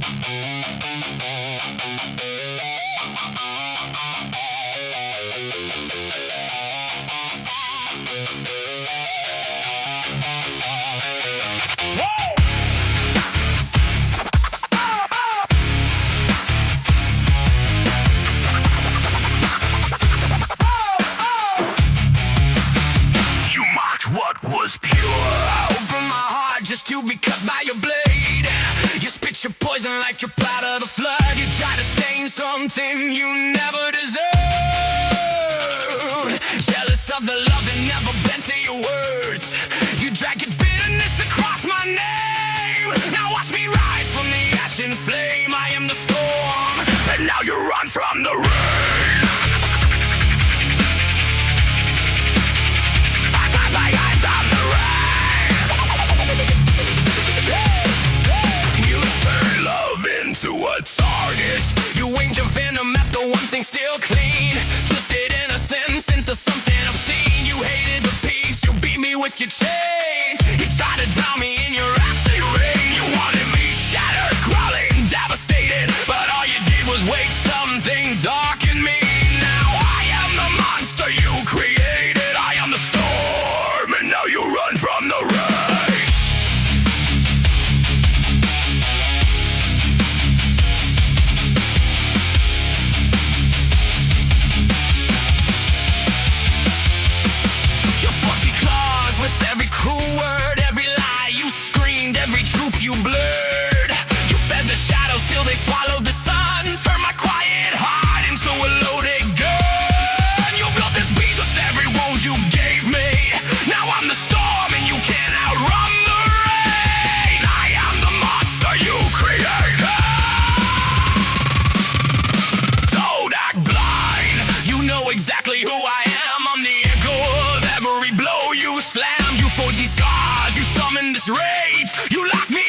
You mocked what was pure. Open my heart just to be cut by your blade. You spit your poison like you're proud of the flood. You try to stain something you never deserved. Jealous of the love that never bent to your words. You drag your bitterness across my name. Now watch me rise from the ash and flame. I am the storm, and now you run from the rain. To a target, you aimed your venom at the one thing still clean. Twisted innocence into something obscene. You hated the peace, you beat me with your chains. You tried to drown me in your acid rain. You wanted me shattered, crawling, devastated, but all you did was wake something dark in me. Now I am the monster you created. I am the storm, and now you run from the rain. You blurred. You fed the shadows till they swallowed the sun. Turned my quiet heart into a loaded gun. You built this beast with every wound you gave me. Now I'm the storm and you can't outrun the rain. I am the monster you created. Don't act blind. You know exactly who I am. I'm the echo of every blow you slam. You forge these scars. You summon this rage. You lock me